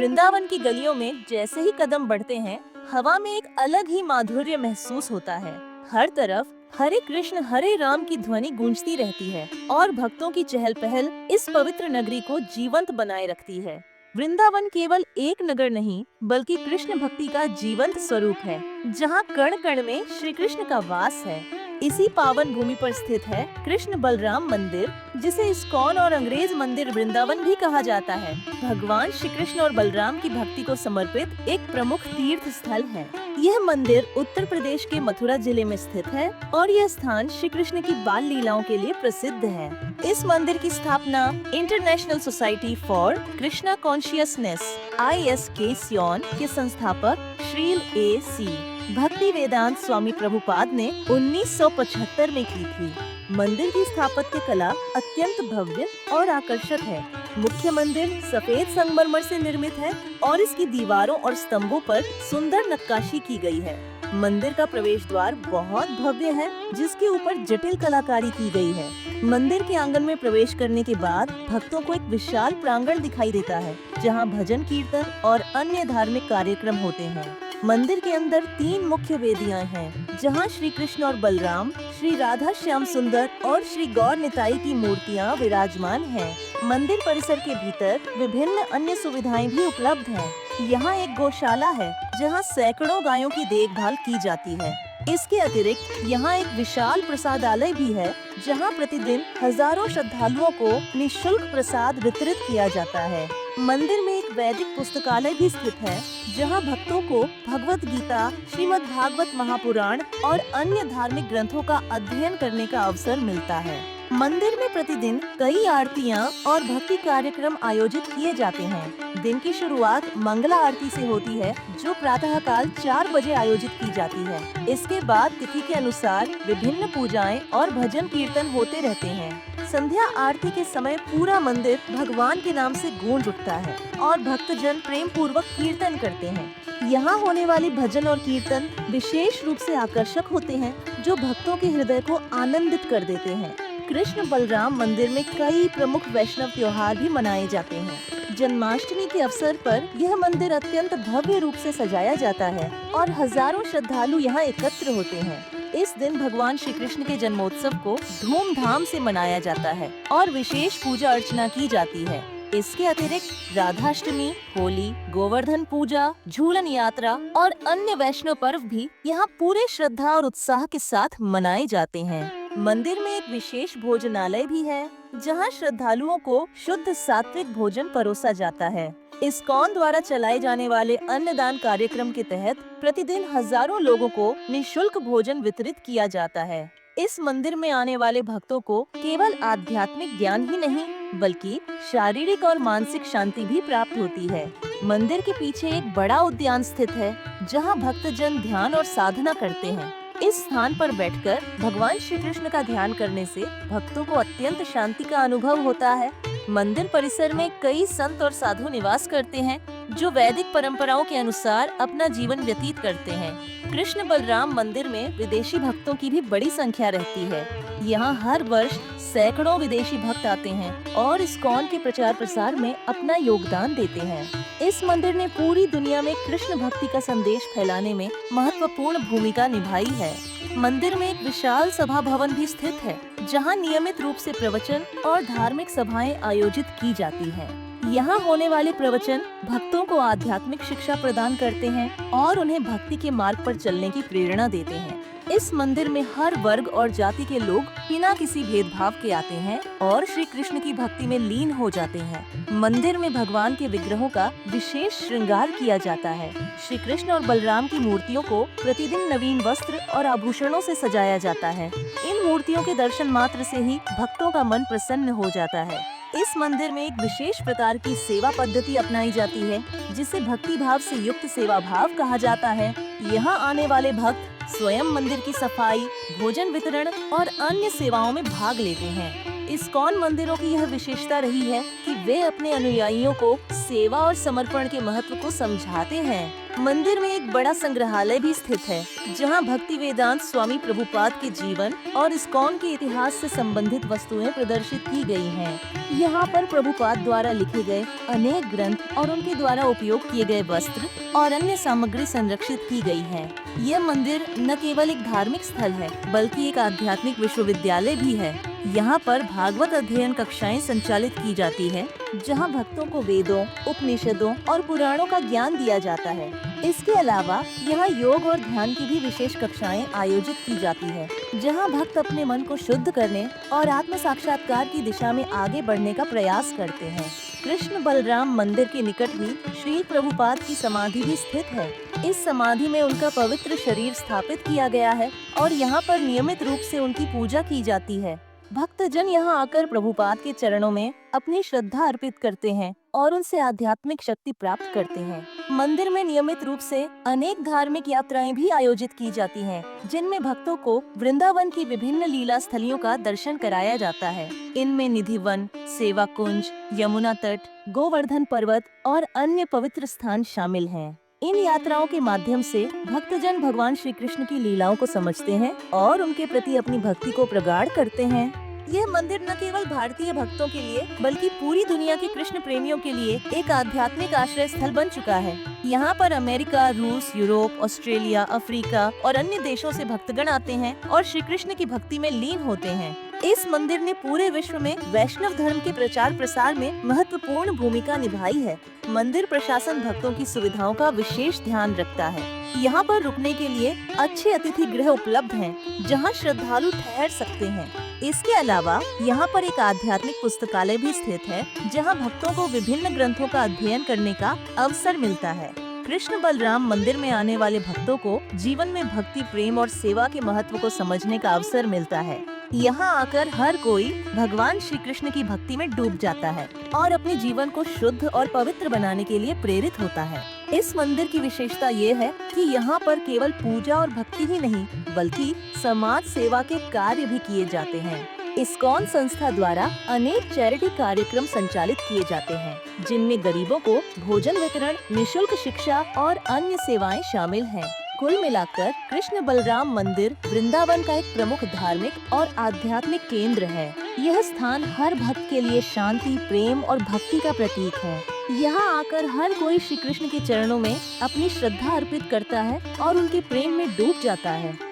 वृंदावन की गलियों में जैसे ही कदम बढ़ते हैं, हवा में एक अलग ही माधुर्य महसूस होता है। हर तरफ हरे कृष्ण हरे राम की ध्वनि गूंजती रहती है और भक्तों की चहल पहल इस पवित्र नगरी को जीवंत बनाए रखती है। वृंदावन केवल एक नगर नहीं, बल्कि कृष्ण भक्ति का जीवंत स्वरूप है, जहाँ कण कण में श्री कृष्ण का वास है। इसी पावन भूमि पर स्थित है कृष्ण बलराम मंदिर, जिसे इस्कॉन और अंग्रेज मंदिर वृंदावन भी कहा जाता है। भगवान श्री कृष्ण और बलराम की भक्ति को समर्पित एक प्रमुख तीर्थ स्थल है। यह मंदिर उत्तर प्रदेश के मथुरा जिले में स्थित है और यह स्थान श्री कृष्ण की बाल लीलाओं के लिए प्रसिद्ध है। इस मंदिर की स्थापना international society for Krishna consciousness (ISK) सियोन के संस्थापक श्रील A.C. भक्ति वेदांत स्वामी प्रभुपाद ने 1975 में की थी। मंदिर की स्थापत्य कला अत्यंत भव्य और आकर्षक है। मुख्य मंदिर सफेद संगमरमर से निर्मित है और इसकी दीवारों और स्तंभों पर सुंदर नक्काशी की गई है। मंदिर का प्रवेश द्वार बहुत भव्य है, जिसके ऊपर जटिल कलाकारी की गई है। मंदिर के आंगन में प्रवेश करने के बाद भक्तों को एक विशाल प्रांगण दिखाई देता है, जहां भजन कीर्तन और अन्य धार्मिक कार्यक्रम होते हैं। मंदिर के अंदर 3 मुख्य वेदियां हैं, जहां श्री कृष्ण और बलराम, श्री राधा श्याम सुंदर और श्री गौर निताई की मूर्तियां विराजमान हैं। मंदिर परिसर के भीतर विभिन्न अन्य सुविधाएं भी उपलब्ध हैं। यहाँ एक गौशाला है, जहाँ सैकड़ों गायों की देखभाल की जाती है। इसके अतिरिक्त यहाँ एक विशाल प्रसादालय भी है, जहाँ प्रतिदिन हजारों श्रद्धालुओं को निःशुल्क प्रसाद वितरित किया जाता है। मंदिर में एक वैदिक पुस्तकालय भी स्थित है, जहाँ भक्तों को भगवत गीता, श्रीमद् भागवत महापुराण और अन्य धार्मिक ग्रंथों का अध्ययन करने का अवसर मिलता है। मंदिर में प्रतिदिन कई आरतियाँ और भक्ति कार्यक्रम आयोजित किए जाते हैं। दिन की शुरुआत मंगला आरती से होती है, जो प्रातःकाल 4 बजे आयोजित की जाती है। इसके बाद तिथि के अनुसार विभिन्न पूजाएं और भजन कीर्तन होते रहते हैं। संध्या आरती के समय पूरा मंदिर भगवान के नाम से गूंज उठता है और भक्तजन प्रेम पूर्वक कीर्तन करते हैं। यहाँ होने वाली भजन और कीर्तन विशेष रूप से आकर्षक होते हैं, जो भक्तों के हृदय को आनंदित कर देते हैं। कृष्ण बलराम मंदिर में कई प्रमुख वैष्णव त्योहार भी मनाए जाते हैं। जन्माष्टमी के अवसर पर यह मंदिर अत्यंत भव्य रूप से सजाया जाता है और हजारों श्रद्धालु यहाँ एकत्र होते हैं। इस दिन भगवान श्री कृष्ण के जन्मोत्सव को धूमधाम से मनाया जाता है और विशेष पूजा अर्चना की जाती है। इसके अतिरिक्त राधाष्टमी, होली, गोवर्धन पूजा, झूलन यात्रा और अन्य वैष्णव पर्व भी यहाँ पूरे श्रद्धा और उत्साह के साथ मनाए जाते हैं। मंदिर में एक विशेष भोजनालय भी है, जहाँ श्रद्धालुओं को शुद्ध सात्विक भोजन परोसा जाता है। इस्कॉन द्वारा चलाए जाने वाले अन्नदान कार्यक्रम के तहत प्रतिदिन हजारों लोगों को निःशुल्क भोजन वितरित किया जाता है। इस मंदिर में आने वाले भक्तों को केवल आध्यात्मिक ज्ञान ही नहीं, बल्कि शारीरिक और मानसिक शांति भी प्राप्त होती है। मंदिर के पीछे एक बड़ा उद्यान स्थित है, जहाँ भक्तजन ध्यान और साधना करते हैं। इस स्थान पर बैठकर भगवान श्री कृष्ण का ध्यान करने से भक्तों को अत्यंत शांति का अनुभव होता है। मंदिर परिसर में कई संत और साधु निवास करते हैं, जो वैदिक परंपराओं के अनुसार अपना जीवन व्यतीत करते हैं। कृष्ण बलराम मंदिर में विदेशी भक्तों की भी बड़ी संख्या रहती है। यहाँ हर वर्ष सैकड़ों विदेशी भक्त आते हैं और इस्कॉन के प्रचार प्रसार में अपना योगदान देते हैं। इस मंदिर ने पूरी दुनिया में कृष्ण भक्ति का संदेश फैलाने में महत्वपूर्ण भूमिका निभाई है। मंदिर में एक विशाल सभा भवन भी स्थित है, जहाँ नियमित रूप से प्रवचन और धार्मिक सभाएं आयोजित की जाती हैं। यहाँ होने वाले प्रवचन भक्तों को आध्यात्मिक शिक्षा प्रदान करते हैं और उन्हें भक्ति के मार्ग पर चलने की प्रेरणा देते हैं। इस मंदिर में हर वर्ग और जाति के लोग बिना किसी भेदभाव के आते हैं और श्री कृष्ण की भक्ति में लीन हो जाते हैं। मंदिर में भगवान के विग्रहों का विशेष श्रृंगार किया जाता है। श्री कृष्ण और बलराम की मूर्तियों को प्रतिदिन नवीन वस्त्र और आभूषणों से सजाया जाता है। इन मूर्तियों के दर्शन मात्र से ही भक्तों का मन प्रसन्न हो जाता है। इस मंदिर में एक विशेष प्रकार की सेवा पद्धति अपनाई जाती है, जिसे भक्ति भाव से युक्त सेवा भाव कहा जाता है। यहाँ आने वाले भक्त स्वयं मंदिर की सफाई, भोजन वितरण और अन्य सेवाओं में भाग लेते हैं। इस्कॉन मंदिरों की यह विशेषता रही है कि वे अपने अनुयायियों को सेवा और समर्पण के महत्व को समझाते हैं। मंदिर में एक बड़ा संग्रहालय भी स्थित है, जहां भक्ति वेदांत स्वामी प्रभुपाद के जीवन और इस्कॉन के इतिहास से संबंधित वस्तुएं प्रदर्शित की गई हैं। यहाँ पर प्रभुपाद द्वारा लिखे गए अनेक ग्रंथ और उनके द्वारा उपयोग किए गए वस्त्र और अन्य सामग्री संरक्षित की गई है। यह मंदिर न केवल एक धार्मिक स्थल है, बल्कि एक आध्यात्मिक विश्वविद्यालय भी है। यहाँ पर भागवत अध्ययन कक्षाएं संचालित की जाती है, जहाँ भक्तों को वेदों, उपनिषदों और पुराणों का ज्ञान दिया जाता है। इसके अलावा यहाँ योग और ध्यान की भी विशेष कक्षाएं आयोजित की जाती है, जहाँ भक्त अपने मन को शुद्ध करने और आत्म साक्षात्कार की दिशा में आगे बढ़ने का प्रयास करते हैं। कृष्ण बलराम मंदिर के निकट ही श्री प्रभुपाद की समाधि भी स्थित है। इस समाधि में उनका पवित्र शरीर स्थापित किया गया है और यहाँ पर नियमित रूप से उनकी पूजा की जाती है। भक्तजन यहाँ आकर प्रभुपाद के चरणों में अपनी श्रद्धा अर्पित करते हैं और उनसे आध्यात्मिक शक्ति प्राप्त करते हैं। मंदिर में नियमित रूप से अनेक धार्मिक यात्राएं भी आयोजित की जाती हैं, जिनमें भक्तों को वृंदावन की विभिन्न लीला स्थलियों का दर्शन कराया जाता है। इनमें निधि वन, सेवा कुंज, यमुना तट, गोवर्धन पर्वत और अन्य पवित्र स्थान शामिल हैं। इन यात्राओं के माध्यम से भक्तजन भगवान श्री कृष्ण की लीलाओं को समझते हैं और उनके प्रति अपनी भक्ति को प्रगाढ़ करते हैं। यह मंदिर न केवल भारतीय भक्तों के लिए, बल्कि पूरी दुनिया के कृष्ण प्रेमियों के लिए एक आध्यात्मिक आश्रय स्थल बन चुका है। यहाँ पर अमेरिका, रूस, यूरोप, ऑस्ट्रेलिया, अफ्रीका और अन्य देशों से भक्तगण आते हैं और श्री कृष्ण की भक्ति में लीन होते हैं। इस मंदिर ने पूरे विश्व में वैष्णव धर्म के प्रचार प्रसार में महत्वपूर्ण भूमिका निभाई है। मंदिर प्रशासन भक्तों की सुविधाओं का विशेष ध्यान रखता है। यहाँ पर रुकने के लिए अच्छे अतिथि गृह उपलब्ध हैं, जहाँ श्रद्धालु ठहर सकते हैं। इसके अलावा यहाँ पर एक आध्यात्मिक पुस्तकालय भी स्थित है, जहाँ भक्तों को विभिन्न ग्रंथों का अध्ययन करने का अवसर मिलता है। कृष्ण बलराम मंदिर में आने वाले भक्तों को जीवन में भक्ति, प्रेम और सेवा के महत्व को समझने का अवसर मिलता है। यहाँ आकर हर कोई भगवान श्री कृष्ण की भक्ति में डूब जाता है और अपने जीवन को शुद्ध और पवित्र बनाने के लिए प्रेरित होता है। इस मंदिर की विशेषता ये है कि यहाँ पर केवल पूजा और भक्ति ही नहीं, बल्कि समाज सेवा के कार्य भी किए जाते हैं। इस्कॉन संस्था द्वारा अनेक चैरिटी कार्यक्रम संचालित किए जाते हैं, जिनमें गरीबों को भोजन वितरण, निशुल्क शिक्षा और अन्य सेवाएं शामिल हैं। कुल मिलाकर कृष्ण बलराम मंदिर वृंदावन का एक प्रमुख धार्मिक और आध्यात्मिक केंद्र है। यह स्थान हर भक्त के लिए शांति, प्रेम और भक्ति का प्रतीक है। यहाँ आकर हर कोई श्री कृष्ण के चरणों में अपनी श्रद्धा अर्पित करता है और उनके प्रेम में डूब जाता है।